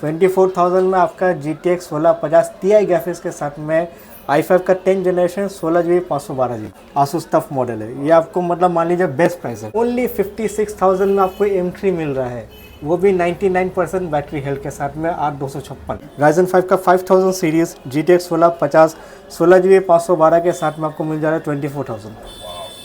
24,000 में आपका GTX 1650 Ti graphics के साथ में i5 का 10 generation 16GB 512GB Asus tough model है। ये आपको मतलब मान लीजिए बेस्ट प्राइस है। ओनली 56,000 में आपको M3 मिल रहा है, वो भी 99% बैटरी हेल्थ के साथ में 8256। Ryzen 5 का 5000 सीरीज GTX 1650 16GB 512 के साथ में आपको मिल जा रहा है 24,000।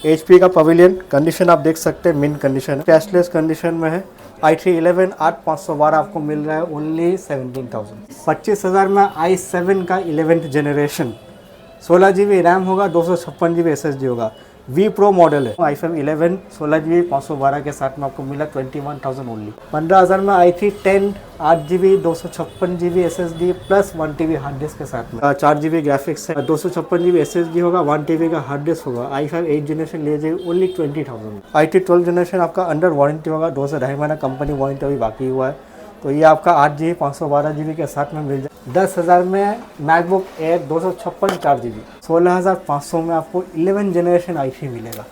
HP का पवेलियन कंडीशन आप देख सकते हैं, मिन कंडीशन है, कैशलेस कंडीशन में है। i3 11512 आपको मिल रहा है ओनली 17,000। 25,000 में i7 का 11th जनरेशन 16GB रैम होगा, 256GB SSD होगा, V Pro मॉडल है। i5 11 16GB 512 के साथ में आपको मिला 21,000 ओनली। 15,000 में i3 10 8GB 256GB SSD plus 1TB hard disk के साथ में 4GB ग्राफिक्स है, 256GB SSD होगा, 1TB का हार्ड डिस्क होगा। i5 8 जनरेशन ले जाइए ओनली 20,000। i3 12 जनरेशन आपका अंडर वारंटी होगा, 2 से ढाई महीना कंपनी वारंटी अभी बाकी हुआ है, तो ये आपका 8GB 512GB के साथ में मिल जाए। 10,000 में मैकबुक एयर 256 4GB 16,500 में आपको 11 जनरेशन i3 मिलेगा,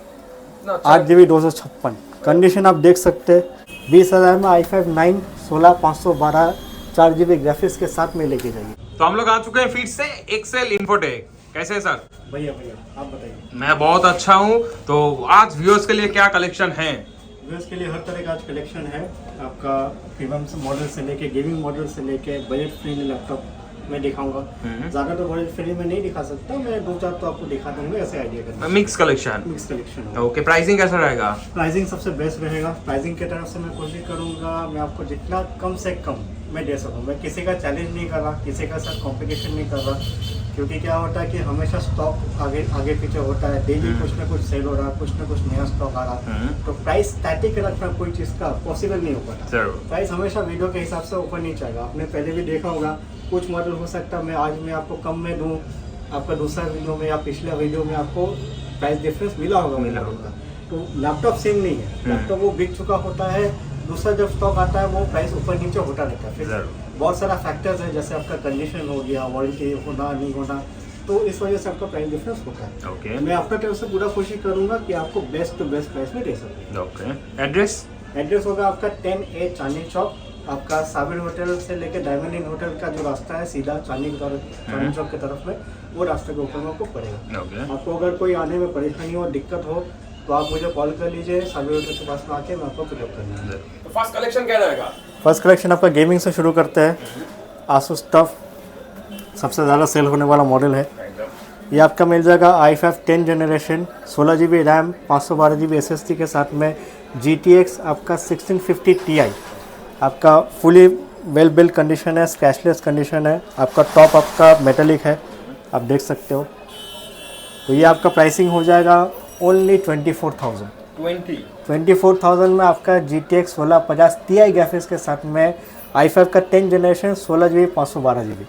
8GB 256 कंडीशन आप देख सकते हैं। 20,000 में i5 9 16,512 4GB ग्राफिक्स के साथ में लेके जाइए। तो हम लोग आ चुके हैं फिर से एक्सेल इन्फोटेक। कैसे है सर? भैया आप बताइए। मैं बहुत अच्छा हूँ। तो आज व्यूअर्स के लिए क्या कलेक्शन है? व्यूअर्स के लिए हर तरह का आज कलेक्शन है आपका, प्रीमियम मॉडल से लेके गेमिंग मॉडल से लेके बजट फ्रेंडली लैपटॉप मैं दिखाऊंगा। ज़्यादा तो बजट फ्रेंडली में नहीं दिखा सकता, मैं 2-4 तो आपको दिखा दूंगा, ऐसे आइडिया करना। Mix collection. ओके, प्राइसिंग कैसा रहेगा? प्राइसिंग सबसे बेस्ट रहेगा। प्राइसिंग की तरफ से मैं कोशिश करूंगा मैं आपको जितना कम से कम मैं दे सकूँ। मैं किसी का चैलेंज नहीं कर रहा, किसी का साथ कॉम्पिटिशन नहीं कर रहा, क्योंकि क्या होता है कि हमेशा स्टॉक आगे पीछे होता है, डेली कुछ ना कुछ सेल हो रहा है, कुछ ना कुछ नया स्टॉक आ रहा है, तो प्राइस स्टैटिक रखना कोई चीज़ का पॉसिबल नहीं हो पाता। प्राइस हमेशा वीडियो के हिसाब से ऊपर नहीं जाएगा। आपने पहले भी देखा होगा, कुछ मॉडल हो सकता है मैं आज मैं आपको कम में दूँ, आपका दूसरा वीडियो में या पिछले वीडियो में आपको प्राइस डिफरेंस मिला होगा। तो लैपटॉप सेम नहीं है, लैपटॉप वो बिक चुका होता है, दूसरा जब स्टॉक आता है वो प्राइस ऊपर नीचे होता रहता है। फिर बहुत सारा फैक्टर्स है, जैसे आपका कंडीशन हो गया, वारंटी होना नहीं होना, तो इस वजह से आपका प्राइस डिफरेंस होता है। ओके, मैं अपना तरफ से पूरा कोशिश करूंगा कि आपको बेस्ट टू बेस्ट प्राइस में दे सकूँ। ओके, एड्रेस होगा आपका 10A चांदनी चौक, आपका साबिर होटल से लेके डायमंड इन होटल का जो रास्ता है सीधा चांदनी चौक की तरफ में, वो रास्ते के ऊपर में आपको पड़ेगा। आपको अगर कोई आने में परेशानी हो, दिक्कत हो, तो आप मुझे कॉल कर लीजिए, साबिर होटल के पास में आके मैं आपको पिकअप कर लूँगा। तो फर्स्ट कलेक्शन क्या रहेगा? फर्स्ट कलेक्शन आपका गेमिंग से शुरू करते हैं। आसूस टफ सबसे ज़्यादा सेल होने वाला मॉडल है। ये आपका मिल जाएगा i5 10 generation 16GB RAM 512GB SSD के साथ में GTX आपका 1650 Ti, आपका फुली वेल बिल्ड कंडीशन है, स्क्रैचलेस कंडीशन है, आपका टॉप आपका मेटेलिक है, आप देख सकते हो। तो ये आपका प्राइसिंग हो जाएगा ओनली 24,000। 24,000 में आपका GTX 1650 Ti ग्राफिक्स के साथ में i5 का 10 generation 16GB 512GB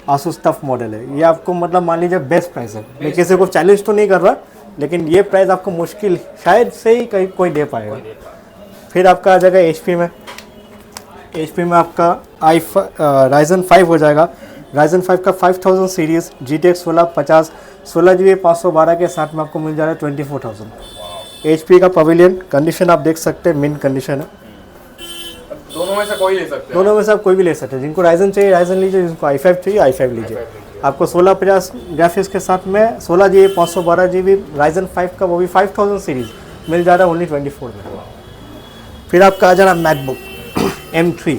Asus tough model है। ये आपको मतलब मान लीजिए बेस्ट प्राइस है। मैं किसी को चैलेंज तो नहीं कर रहा, लेकिन ये प्राइस आपको मुश्किल शायद से ही कहीं कोई दे पाएगा। फिर आपका आ जाएगा HP में आपका Ryzen 5 हो जाएगा। Ryzen 5 का 5000 सीरीज GTX 1650 16GB 512 के साथ में आपको मिल जा रहा है 24,000। HP का पवेलियन कंडीशन आप देख सकते हैं, मिन कंडीशन है। दोनों में से कोई ले सकते हैं? दोनों में से आप कोई भी ले सकते हैं। जिनको Ryzen चाहिए Ryzen लीजिए, जिनको i5 चाहिए i5 लीजिए। आपको 1650 ग्राफिक्स के साथ में 16GB 512GB Ryzen 5 का, वो भी 5000 सीरीज मिल जा रहा है ओनली 24 में। फिर आपका आ जा रहा मैकबुक M3।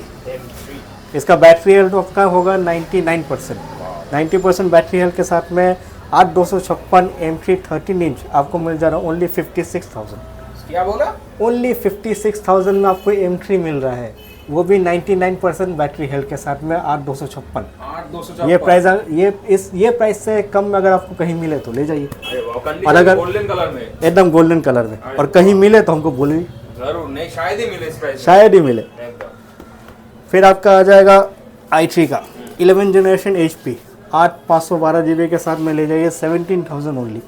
इसका बैटरी हेल्थ आपका होगा 99%, 90% बैटरी हेल्थ के साथ में 8256 M3 13 इंच आपको मिल जा रहा है ओनली 56,000। क्या बोला? ओनली 56,000 में आपको M3 मिल रहा है, वो भी 99% बैटरी हेल्थ के साथ में 8256। ये प्राइस से कम में अगर आपको कहीं मिले तो ले जाइए, और अगर गोल्डन कलर में, एकदम गोल्डन कलर में, और कहीं मिले तो हमको बोलिए। जरूर, नहीं शायद ही मिले इस प्राइस में, शायद ही मिले। फिर आपका आ जाएगा i3 का 11 जनरेशन HP 512GB के साथ में ले जाइए 17,000 ओनली।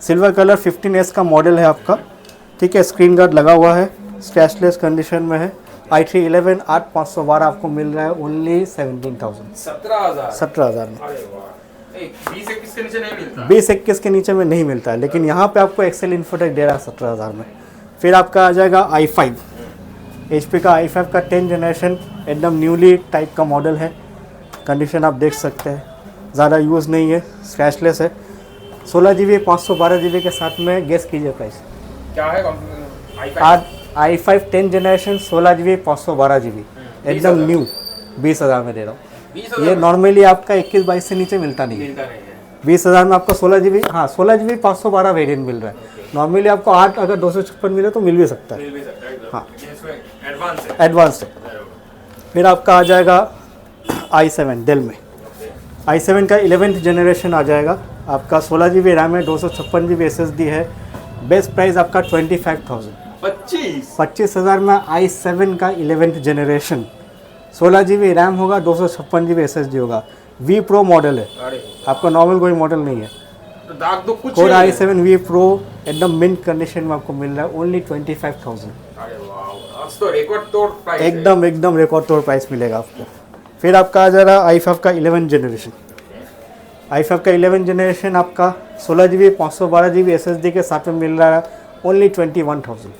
सिल्वर कलर 15S का मॉडल है आपका, ठीक है, स्क्रीन गार्ड लगा हुआ है, स्क्रैचलेस कंडीशन में है। i3 11 512 आपको मिल रहा है ओनली 17,000। 17,000 में। 20-21 के नीचे नहीं मिलता। 20-21 के नीचे में नहीं मिलता है, लेकिन यहाँ पे आपको एक्सेल इन्फोटेक दे रहा है 17,000 में। फिर आपका आ जाएगा i5 HP का i5 का 10 जनरेशन एकदम न्यूली टाइप का मॉडल है। कंडीशन आप देख सकते हैं, ज़्यादा यूज़ नहीं है, स्क्रैचलेस है। 16 GB 512 GB के साथ में गेस कीजिए प्राइस। क्या है आज i5 10 जनरेशन 16 GB 512 GB एकदम न्यू 20,000 में दे रहा हूँ। ये नॉर्मली आपका 21-22 से नीचे मिलता नहीं है। 20,000 में आपको 16 GB, हाँ 16 GB 512 वेरिएंट मिल रहा है। नॉर्मली आपको 8 अगर 256 मिले तो मिल भी सकता है। हाँ एडवांस है। फिर आपका आ जाएगा i7 डेल में। i7 का 11th जनरेशन आ जाएगा आपका। 16 GB रैम है, 256 GB SSD है। बेस्ट प्राइस आपका 25,000 25,000 में i7 का 11th जनरेशन 16 GB रैम होगा, 256 GB SSD होगा। V Pro मॉडल है, आपका नॉर्मल कोई मॉडल नहीं है। तो दाग तो कुछ Core i7 V Pro एकदम मिंट कंडीशन में आपको मिल रहा है, ओनली 25,000। अरे वाह, आज तो रिकॉर्ड तोड़ प्राइस है। एकदम रिकॉर्ड तोड़ प्राइस मिलेगा आपको। फिर आपका आ जा रहा है i5 का 11 जनरेशन। i5 का 11 जनरेशन आपका 16 GB 512 GB SSD के साथ में मिल रहा है, ओनली 21,000।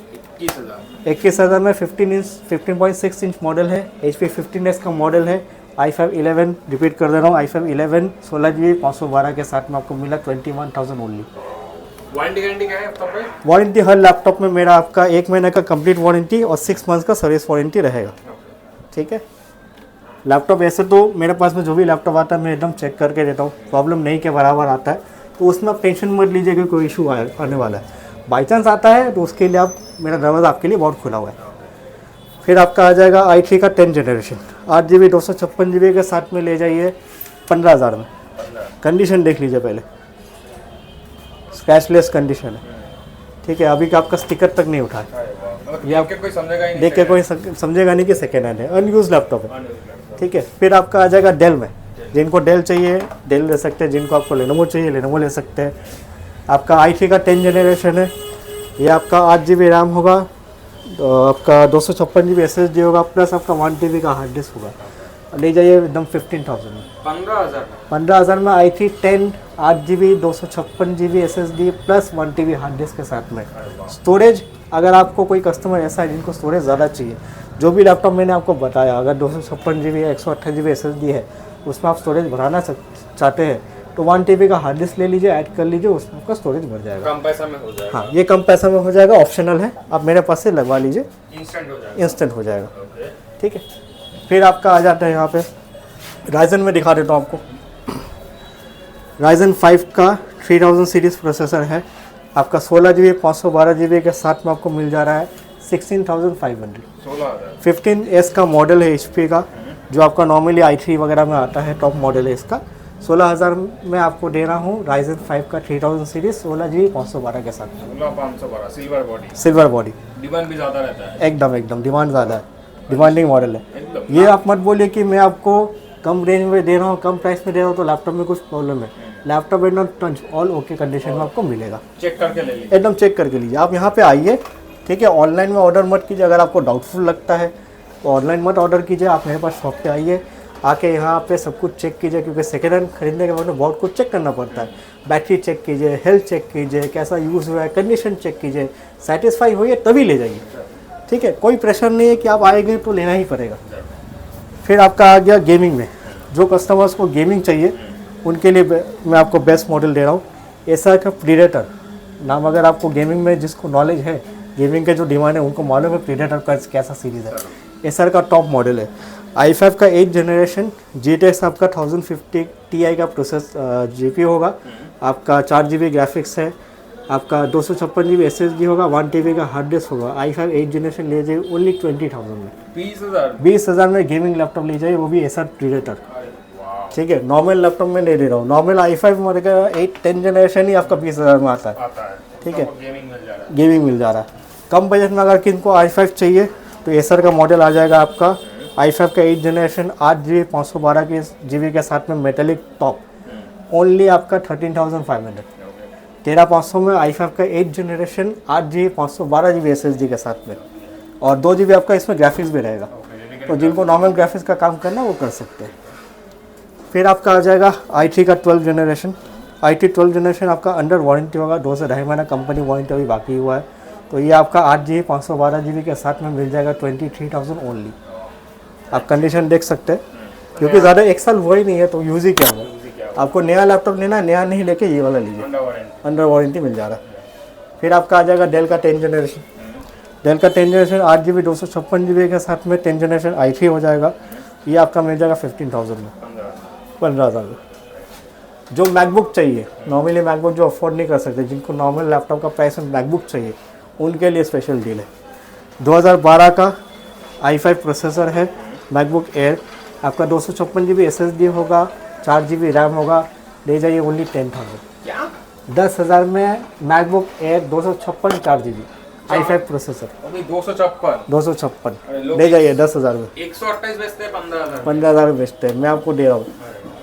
21,000 में 15.6 इंच मॉडल है, HP 15s का मॉडल है। i5 11 रिपीट कर दे रहा हूँ, i5 11 16 GB 512 के साथ में आपको मिला 21,000 ओनली। वारंटी गारंटी क्या है तब पे? वारंटी हर लैपटॉप में मेरा आपका 1 महीने का कंप्लीट वारंटी और 6 मंथ्स का सर्विस वारंटी रहेगा। ठीक है। लैपटॉप ऐसे तो मेरे पास में जो भी लैपटॉप आता है मैं एकदम चेक करके देता हूँ, प्रॉब्लम नहीं के बराबर आता है, तो उसमें आप टेंशन मत लीजिए कि कोई इशू आने वाला है। बाई चांस आता है तो उसके लिए आप, मेरा दरवाज़ा आपके लिए बहुत खुला हुआ है। फिर आपका आ जाएगा i3 का 10 जनरेशन 8 GB 256 GB के साथ में ले जाइए 15,000 में। कंडीशन देख लीजिए पहले, स्क्रैचलेस कंडीशन है। ठीक है, अभी का आपका स्टिकर तक नहीं उठा है, ये आप कोई समझेगा ही नहीं, देख के कोई समझेगा नहीं कि सेकेंड हैंड है, अनयूज लैपटॉप है। ठीक है। फिर आपका आ जाएगा डेल में। जिनको डेल चाहिए डेल ले सकते हैं, जिनको आपको लेनोवो चाहिए लेनोवो ले सकते हैं। आपका i3 का 10 जनरेशन है, ये आपका 8 GB रैम होगा, तो आपका 256 GB SSD होगा, प्लस आपका 1 TB का हार्ड डिस्क होगा। ले जाइए एकदम 15,000 में। 15,000 में i3 10 8 GB 256 GB SSD plus 1 TB hard disk के साथ में। स्टोरेज, अगर आपको कोई कस्टमर ऐसा है जिनको स्टोरेज ज़्यादा चाहिए, जो भी लैपटॉप मैंने आपको बताया, अगर 256 GB या 128 GB SSD है, उसमें आप स्टोरेज बढ़ाना चाहते हैं तो 1 TB का हार्ड डिस्क ले लीजिए, ऐड कर लीजिए, उसमें आपका स्टोरेज बढ़ जाएगा। कम पैसा में हो जाएगा। हाँ, ये कम पैसा में हो जाएगा, ऑप्शनल है, आप मेरे पास से लगवा लीजिए, इंस्टेंट हो जाएगा। ठीक है। फिर आपका आ जाता है यहाँ पे राइजन में दिखा देता हूँ आपको। राइजन 5 का 3000 सीरीज़ प्रोसेसर है, आपका 16 GB 512 GB के साथ में आपको मिल जा रहा है 16,500। 15S का मॉडल है HP का, जो आपका नॉर्मली i3 वगैरह में आता है, टॉप मॉडल है इसका। 16,000 में आपको दे रहा हूँ राइजन 5 का 3000 सीरीज 16 GB 512 के साथ। 16,512 सिल्वर बॉडी। डिमांड भी ज़्यादा रहता है। एकदम डिमांड ज़्यादा है, डिमांडिंग मॉडल है। ये आप मत बोलिए कि मैं आपको कम रेंज में दे रहा हूँ, कम प्राइस में दे रहा हूँ तो लैपटॉप में कुछ प्रॉब्लम है। लैपटॉप एकदम टंच ऑल ओके कंडीशन में आपको मिलेगा। चेक करके ले लीजिए, एकदम चेक करके लीजिए। आप यहाँ पे आइए, ठीक है। ऑनलाइन में ऑर्डर मत कीजिए, अगर आपको डाउटफुल लगता है तो ऑनलाइन मत ऑर्डर कीजिए, आप मेरे पास शॉप पे आइए, आके यहाँ पे सब कुछ चेक कीजिए, क्योंकि सेकेंड हैंड खरीदने के बाद में बहुत कुछ चेक करना पड़ता है। बैटरी चेक कीजिए, हेल्थ चेक कीजिए, कैसा यूज़ हुआ है, कंडीशन चेक कीजिए, सेटिस्फाई होइए तभी ले जाइए। ठीक है, कोई प्रेशर नहीं है कि आप आएंगे तो लेना ही पड़ेगा। फिर आपका आ गया गेमिंग में। जो कस्टमर्स को गेमिंग चाहिए उनके लिए मैं आपको बेस्ट मॉडल दे रहा हूँ, एसआर का प्रीडेटर नाम। अगर आपको गेमिंग में जिसको नॉलेज है, गेमिंग के जो डिमांड है, उनको मालूम है प्रीडेटर का कैसा सीरीज़ है। एसआर का टॉप मॉडल है। i5 का 8 जनरेशन GTX आपका 1050 Ti का प्रोसेस GPU होगा, आपका 4 GB ग्राफिक्स है, आपका 256 GB SSD होगा, 1 TB का हार्ड डिस्क होगा। i5 8 जनरेशन ले जाइए ओनली 20,000 में। 20,000 में गेमिंग लैपटॉप ले जाइए, वो भी एसआर प्रीडेटर। ठीक है, नॉर्मल लैपटॉप में ले दे रहा हूँ। नॉर्मल i5 में 8-10 जनरेशन ही आपका 20,000 में आता है। ठीक है, गेमिंग मिल जा रहा है। कम बजट में अगर किनको i5 चाहिए तो एसआर का मॉडल आ जाएगा आपका। i5 का 8 जनरेशन 8 GB 512 GB के साथ में मेटेलिक टॉप, ओनली आपका 13,500। 13,500 में i5 का 8 जनरेशन 8 GB 512 GB SSD के साथ में, और 2 GB आपका इसमें ग्राफिक्स भी रहेगा। तो जिनको नॉर्मल ग्राफिक्स का काम करना है वो कर सकते हैं। फिर आपका आ जाएगा i3 का 12 जनरेशन। i3 12 जनरेशन आपका अंडर वारंटी होगा, 2 से 2.5 महीना कंपनी वारंटी अभी बाकी हुआ है। तो ये आपका 8 GB 512 GB के साथ में मिल जाएगा 23,000 ओनली। आप कंडीशन देख सकते हैं, क्योंकि ज़्यादा एक साल हुआ ही नहीं है तो यूज़ ही क्या होगा। आपको नया लैपटॉप लेना, नया नहीं लेके ये वाला लीजिए, अंडर वारंटी मिल जा रहा है। फिर आपका आ जाएगा डेल का 10 जनरेशन। डेल का 10 जनरेशन 8 GB 256 GB के साथ में 10 जनरेशन i3 हो जाएगा। ये आपका मिल जाएगा 15,000 में, 15,000 में। जो मैकबुक चाहिए, नॉर्मली मैकबुक जो अफोर्ड नहीं कर सकते, जिनको नॉर्मल लैपटॉप का प्राइस में मैकबुक चाहिए, उनके लिए स्पेशल डील है। 2012 का i5 प्रोसेसर है, मैकबुक एयर। आपका 256 GB SSD होगा, 4 GB रैम होगा। ले जाइए ओनली 10,000। क्या 10,000 में MacBook air 256 4 GB i5 processor, 256 ले जाइए 10,000 में। 128 बेचते हैं 15,000। 15,000 में बेचते हैं, मैं आपको दे रहा हूँ।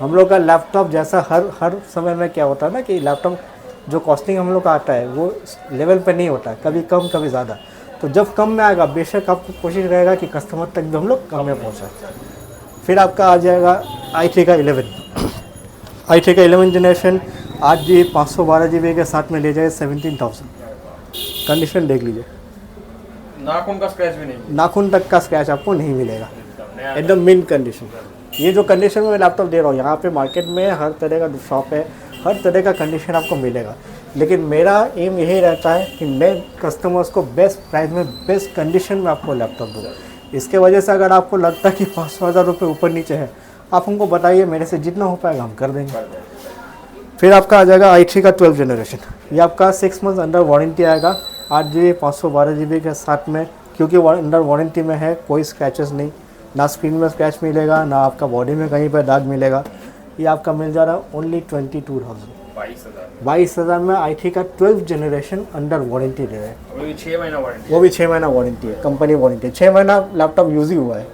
हम लोग का लैपटॉप जैसा हर समय में क्या होता है ना कि लैपटॉप जो कॉस्टिंग हम लोग का आता है वो लेवल पे नहीं होता, कभी कम कभी ज़्यादा। तो जब कम में आएगा बेशक आपको कोशिश रहेगा कि कस्टमर तक भी हम लोग कम में पहुँचाए। फिर आपका आ जाएगा i3 का 11 जनरेशन 8 GB 512 GB के साथ में ले जाए 17,000। कंडीशन देख लीजिए, नाखून का स्क्रैच भी नहीं। नाखून तक का स्क्रैच आपको नहीं मिलेगा, एकदम मिन कंडीशन। ये जो कंडीशन में मैं लैपटॉप दे रहा हूँ, यहाँ पे मार्केट में हर तरह का शॉप है, हर तरह का कंडीशन आपको मिलेगा, लेकिन मेरा एम यही रहता है कि मैं कस्टमर्स को बेस्ट प्राइस में बेस्ट कंडीशन में आपको लैपटॉप दूँ। इसके वजह से अगर आपको लगता है कि 500,000 रुपये ऊपर नीचे है, आप हमको बताइए, मेरे से जितना हो पाएगा हम कर देंगे। फिर आपका आ जाएगा i3 का 12 जनरेशन। ये आपका 6 मंथ अंडर वारंटी आएगा, 8 GB 512 GB के साथ में। क्योंकि अंडर वारंटी में है, कोई स्क्रैचेस नहीं, ना स्क्रीन में स्क्रैच मिलेगा, ना आपका बॉडी में कहीं पर दाग मिलेगा। ये आपका मिल जा रहा है ओनली 22,000, 22,000 में i3 का 12 जनरेशन अंडर वारंटी दे रहे हैं। वो भी 6 महीना वारंटी। वो भी 6 महीना वारंटी है, कंपनी वारंटी है। 6 महीना लैपटॉप यूज़ ही हुआ है,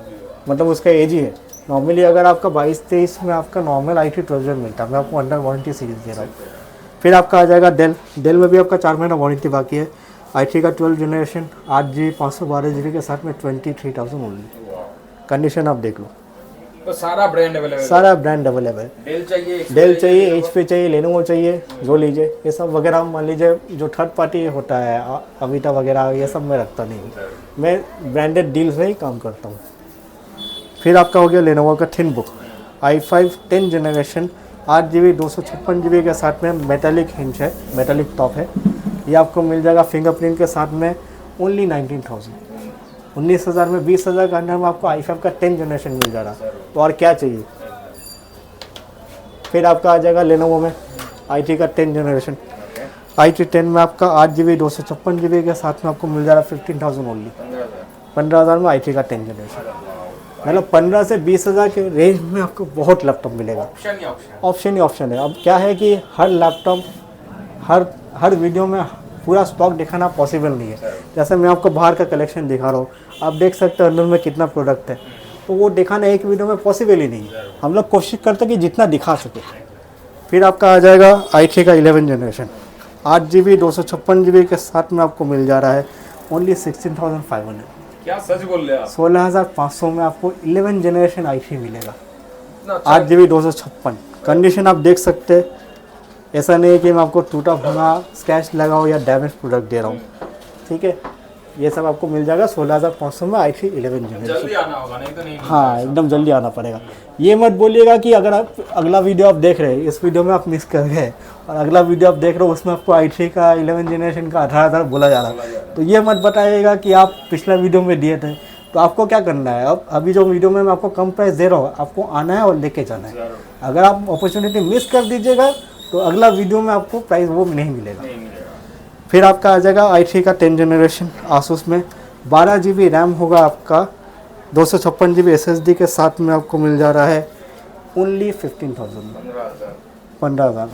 मतलब उसका एज ही है। नॉर्मली अगर आपका 22-23 में आपका नॉर्मल i3 12 मिलता है, मैं आपको अंडर वारंटी सीरीज दे रहा हूँ। फिर आपका आ जाएगा डेल में भी आपका 4 महीना वारंटी बाकी है। i3 का 12 जनरेशन 8 GB 512 GB के साथ में 23,000 ओनली। कंडीशन आप देख लो, तो सारा ब्रांड अवेलेबल, सारा ब्रांड अवेलेबल है। डेल चाहिए, HP चाहिए, लेनोवो चाहिए, जो लीजिए। ये सब वगैरह मान लीजिए जो थर्ड पार्टी होता है, अविटा वगैरह, ये सब मैं रखता नहीं हूँ, मैं ब्रांडेड डील्स में ही काम करता हूँ। फिर आपका हो गया लेनोवो का थिनबुक i5 10 जनरेशन 8 GB 256 GB के साथ में मेटालिक हिंज है, मेटालिक टॉप है। ये आपको मिल जाएगा फिंगरप्रिंट के साथ में ओनली 19,000, 19,000 में 20,000 के अंदर में आपको i5 का 10 जनरेशन मिल जा रहा है, तो और क्या चाहिए। फिर आपका आ जाएगा लेनोवो में i3 का 10 जनरेशन i3 10 में आपका 8 GB 256 GB के साथ में आपको मिल जा रहा है 15,000 ओनली, 15,000 में i3 का 10 जनरेशन। मतलब 15 से 20,000 के रेंज में आपको बहुत लैपटॉप मिलेगा। ऑप्शन ही ऑप्शन है। अब क्या है कि हर लैपटॉप हर वीडियो में पूरा स्टॉक दिखाना पॉसिबल नहीं है। जैसे मैं आपको बाहर का कलेक्शन दिखा रहा हूँ, आप देख सकते हो अंदर में कितना प्रोडक्ट है, तो वो दिखाना एक वीडियो में पॉसिबल ही नहीं है। हम लोग कोशिश करते हैं कि जितना दिखा सके। फिर आपका आ जाएगा i3 का 11 जनरेशन 8 GB 256 GB के साथ में आपको मिल जा रहा है ओनली 16,500। क्या सच बोल रहे हैं आप? 16,500 में आपको 11 जनरेशन i3 मिलेगा, इतना अच्छा। 8 GB 256। कंडीशन आप देख सकते हैं, ऐसा नहीं है कि मैं आपको टूटा भंगा स्क्रैच लगा हो या डैमेज प्रोडक्ट दे रहा हूँ, ठीक है। ये सब आपको मिल जाएगा 16,500 में i3 11 जनरेशन। जल्दी आना होगा, नहीं तो नहीं। हाँ, एकदम जल्दी आना पड़ेगा। ये मत बोलिएगा कि अगर आप अगला वीडियो आप देख रहे हैं, इस वीडियो में आप मिस कर गए और अगला वीडियो आप देख रहे हो उसमें आपको i3 का 11 जनरेशन का 18,000 बोला जा रहा है, तो ये मत बताइएगा कि आप पिछला वीडियो में दिए थे। तो आपको क्या करना है, अब अभी जो वीडियो में मैं आपको कम प्राइस दे रहा हूँ, आपको आना है और लेके जाना है। अगर आप अपॉर्चुनिटी मिस कर दीजिएगा तो अगला वीडियो में आपको प्राइस वो नहीं मिलेगा। फिर आपका आ जाएगा i3 का 10 जनरेशन आसूस में 12 GB रैम होगा आपका, 256 GB SSD के साथ में आपको मिल जा रहा है ओनली 15,000 में, 15,000।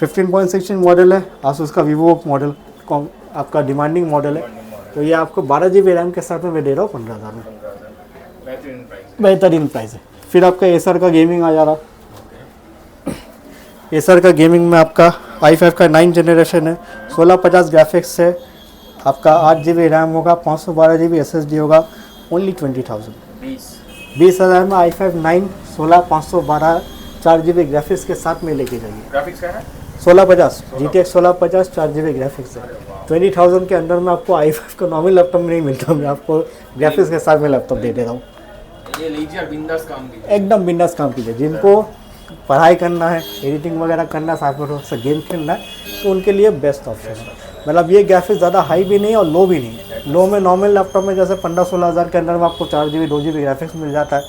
15.16 मॉडल है आसूस का, वीवो मॉडल आपका डिमांडिंग मॉडल है, तो ये आपको 12 GB रैम के साथ में मैं दे रहा हूँ 15,000 में, बेहतरीन प्राइस है। फिर आपका एसर का गेमिंग आ जा रहा, एसर का गेमिंग में आपका i5 का 9 जनरेशन है, 1650 ग्राफिक्स है, आपका 8 GB रैम होगा, 512 GB SSD होगा, ओनली 20,000, 20,000 में i5 9 16 4 GB ग्राफिक्स के साथ में लेके जाइए। ग्राफिक्स का है 1650 GTX 1650 4 GB ग्राफिक्स है। 20,000 के अंदर में आपको i5 का नॉर्मल लैपटॉप नहीं मिलता, मैं आपको ग्राफिक्स के साथ में लैपटॉप दे रहा हूँ। ये लीजिए और बिंदास काम कीजिए। एकदम बिंदास काम कीजिए। जिनको पढ़ाई करना है, एडिटिंग वगैरह करना है, साथ में से गेम खेलना है, तो उनके लिए बेस्ट ऑप्शन है। मतलब ये ग्राफिक्स ज़्यादा हाई भी नहीं है और लो भी नहीं है। लो में नॉर्मल लैपटॉप में जैसे 15-16 हज़ार के अंदर में आपको 4 GB 2 GB ग्राफिक्स मिल जाता है।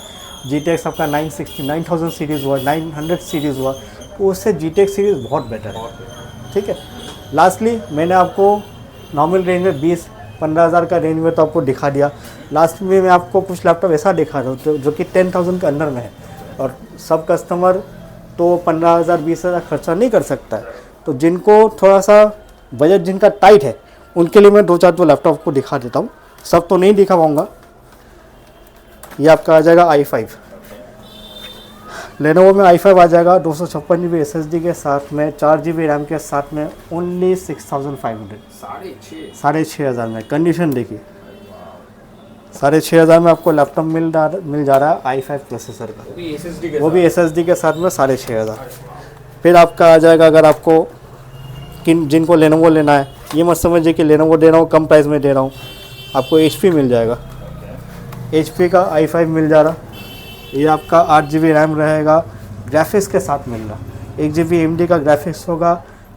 GTX आपका 9000 सीरीज़ हुआ, 900 सीरीज़ हुआ, तो उससे GTX सीरीज़ बहुत बेटर है। ठीक है। लास्टली मैंने आपको नॉर्मल रेंज में 20-15 हज़ार का रेंज में तो आपको दिखा दिया। लास्ट में मैं आपको कुछ लैपटॉप ऐसा दिखा रहा हूँ जो कि 10,000 के अंदर में है, और सब कस्टमर तो 15,000 20,000 खर्चा नहीं कर सकता है। तो जिनको थोड़ा सा बजट जिनका टाइट है, उनके लिए मैं 2-4 तो लैपटॉप को दिखा देता हूँ। सब तो नहीं दिखा पाऊँगा। ये आपका आ जाएगा i5, लेनोवो में i5 आ जाएगा 256 GB SSD के साथ में, 4 GB रैम के साथ में, ओनली 6,500, 6,500 में। कंडीशन देखिए, 6,500 में आपको लैपटॉप मिल जा रहा है i5 प्रोसेसर का, वो भी SSD के साथ में 6,500। फिर आपका आ जाएगा, अगर आपको जिनको लेनोवो लेना है, ये मत समझिए कि लेनोवो दे रहा हूँ कम प्राइस में दे रहा हूँ, आपको HP मिल जाएगा। HP का i5 मिल जा रहा, ये आपका 8 GB रैम रहेगा, ग्राफिक्स के साथ मिल रहा। 1 GB AMD का ग्राफिक्स होगा,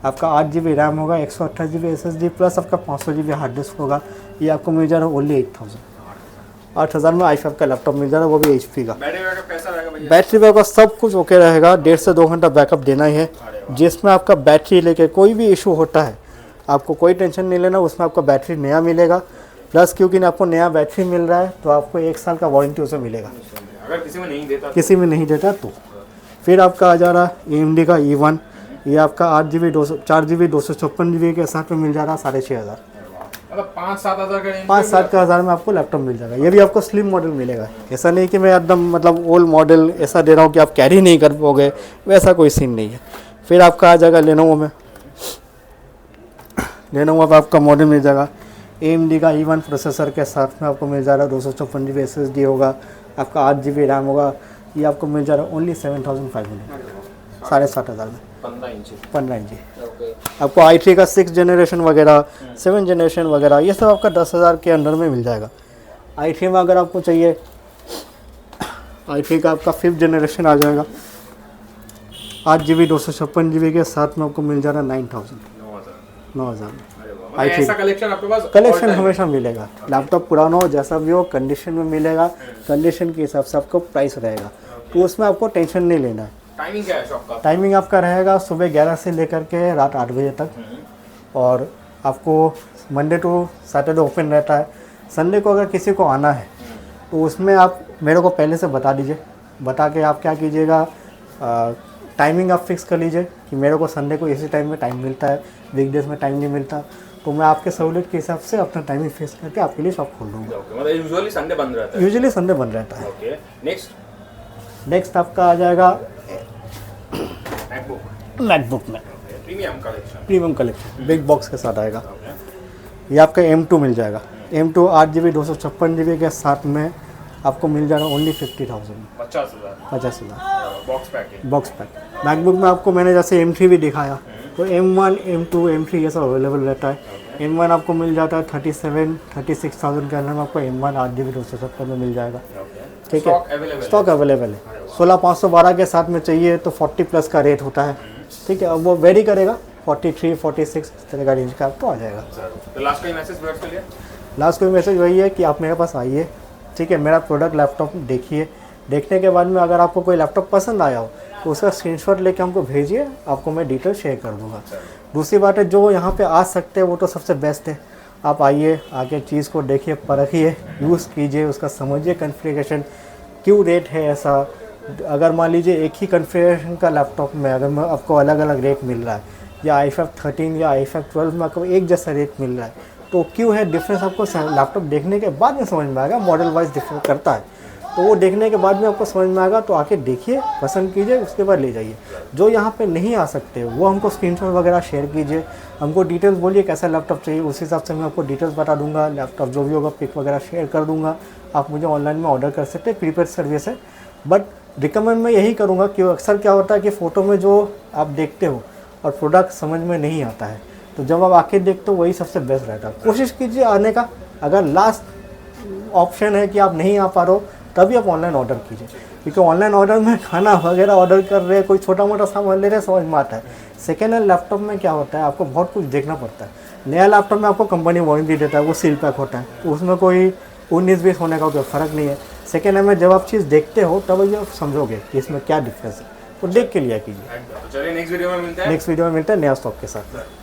आपका 8 GB रैम होगा, 128 GB SSD प्लस आपका 500 GB हार्ड डिस्क होगा। ये आपको मिल जा रहा है ओनली 8,000 में i5 का लैपटॉप मिल जा रहा है, वो भी HP का। बैटरी बैकअप सब कुछ ओके रहेगा, 1.5 से 2 घंटा बैकअप देना ही है। जिसमें आपका बैटरी लेके कोई भी इशू होता है, आपको कोई टेंशन नहीं लेना, उसमें आपका बैटरी नया मिलेगा। प्लस क्योंकि आपको नया बैटरी मिल रहा है तो आपको 1 साल का वारंटी उसे मिलेगा, अगर किसी में नहीं देता तो। फिर आपका आ जा रहा AMD का E1, ये आपका 4 GB 256 GB के साथ में मिल जा रहा 6,500, मतलब 5-7 हज़ार का रेंज, 5-7 हज़ार में आपको लैपटॉप मिल जाएगा। ये भी आपको स्लिम मॉडल मिलेगा, ऐसा नहीं कि मैं एकदम मतलब ओल्ड मॉडल ऐसा दे रहा हूँ कि आप कैरी नहीं कर पाओगे, वैसा कोई सीन नहीं है। फिर आपका आ जाएगा लेनोवो में, लेनोवो में आपका मॉडल मिल जाएगा AMD का E1 प्रोसेसर के साथ में आपको मिल जा रहा है, 256 GB SSD होगा, आपका 8 GB रैम होगा। ये आपको मिल जा रहा है ओनली 7,500, 7,500 में, 15 इंची। आपको i3 का 6 जनरेशन वगैरह, 7 जनरेशन वगैरह, ये सब आपका 10,000 के अंदर में मिल जाएगा। i3 में अगर आपको चाहिए, i3 का आपका 5th जनरेशन आ जाएगा, 8 GB 256 GB के साथ में आपको मिल जा रहा है 9,000 में। ऐसा कलेक्शन आपके पास कलेक्शन हमेशा मिलेगा, लैपटॉप पुराना हो जैसा भी हो, कंडीशन में मिलेगा। कंडीशन के हिसाब से आपको प्राइस रहेगा, तो उसमें आपको टेंशन नहीं लेना है। टाइमिंग क्या है शॉप का? टाइमिंग आपका रहेगा सुबह 11 से लेकर के रात 8 बजे तक, और आपको मंडे टू सैटरडे ओपन रहता है। संडे को अगर किसी को आना है तो उसमें आप मेरे को पहले से बता दीजिए, बता के आप क्या कीजिएगा, टाइमिंग आप फिक्स कर लीजिए कि मेरे को संडे को इसी टाइम में टाइम मिलता है, वीकडेज में टाइम नहीं मिलता, तो मैं आपके सहूलियत के हिसाब से अपना टाइमिंग फिक्स करके आपके लिए शॉप खोल दूँगा। मतलब यूजुअली संडे बंद रहता है? यूजुअली संडे बंद रहता है। ओके। नेक्स्ट आपका आ जाएगा मैकबुक में प्रीमियम कलेक्शन बिग बॉक्स के साथ आएगा। ये आपका M2 मिल जाएगा, M2 8 GB 256 GB के साथ में आपको मिल जाएगा ओनली 50,000, 50,000 बॉक्स पैक। मैकबुक में आपको मैंने जैसे M3 भी दिखाया, तो M1 M2 M3 ये सब अवेलेबल रहता है। M1 आपको मिल जाता है 36,000 के अंदर में आपको M1 8 GB 256 में मिल जाएगा। ठीक है, स्टॉक अवेलेबल है। 16,512 के साथ में चाहिए तो 40 प्लस का रेट होता है। ठीक है, अब वो वेरी करेगा, 43 46 इस तरह का रेंज का आपको आ जाएगा। तो लास्ट कोई मैसेज व्यूअर्स के लिए? लास्ट कोई मैसेज वही है कि आप मेरे पास आइए, ठीक है, मेरा प्रोडक्ट लैपटॉप देखिए, देखने के बाद में अगर आपको कोई लैपटॉप पसंद आया हो तो उसका स्क्रीनशॉट लेके हमको भेजिए, आपको मैं डिटेल शेयर कर दूँगा। दूसरी बात है, जो यहाँ पे आ सकते हैं वो तो सबसे बेस्ट है। आप आइए, आके चीज़ को देखिए, परखिए, यूज़ कीजिए, उसका समझिए कॉन्फ़िगरेशन क्यों रेट है ऐसा। अगर मान लीजिए एक ही कॉन्फ़िगरेशन का लैपटॉप में अगर आपको अलग अलग रेट मिल रहा है, या i5 13 या i5 12 में आपको एक जैसा रेट मिल रहा है, तो क्यों है डिफरेंस आपको लैपटॉप देखने के बाद में समझ में आएगा। मॉडल वाइज डिफर करता है, तो वो देखने के बाद में आपको समझ में आएगा। तो आके देखिए, पसंद कीजिए, उसके बाद ले जाइए। जो यहाँ पे नहीं आ सकते वो हमको स्क्रीनशॉट वगैरह शेयर कीजिए, हमको डिटेल्स बोलिए कैसा लैपटॉप चाहिए, उस हिसाब से मैं आपको डिटेल्स बता दूंगा। लैपटॉप जो भी होगा पिक वगैरह शेयर कर दूंगा, आप मुझे ऑनलाइन में ऑर्डर कर सकते हैं, प्रीपेड सर्विस है। बट रिकमेंड मैं यही करूँगा कि अक्सर क्या होता है कि फ़ोटो में जो आप देखते हो और प्रोडक्ट समझ में नहीं आता है, तो जब आप आके देखते हो वही सबसे बेस्ट रहता है। कोशिश कीजिए आने का। अगर लास्ट ऑप्शन है कि आप नहीं आ पा रहे हो तभी आप ऑनलाइन ऑर्डर कीजिए, क्योंकि ऑनलाइन ऑर्डर में खाना वगैरह ऑर्डर कर रहे हैं, कोई छोटा मोटा सामान ले रहे हैं, समझ में आता है। सेकेंड हैंड लैपटॉप में क्या होता है, आपको बहुत कुछ देखना पड़ता है। नया लैपटॉप में आपको कंपनी वारंटी देता है, वो सील पैक होता है, उसमें कोई 19-20 होने का कोई फ़र्क नहीं है। सेकेंड हैंड में जब आप चीज़ देखते हो तब ये आप समझोगे कि इसमें क्या डिफरेंस है, तो देख के लिया कीजिए। तो चलिए नेक्स्ट वीडियो में मिलते हैं। नेक्स्ट वीडियो में मिलते हैं नया स्टॉक के साथ।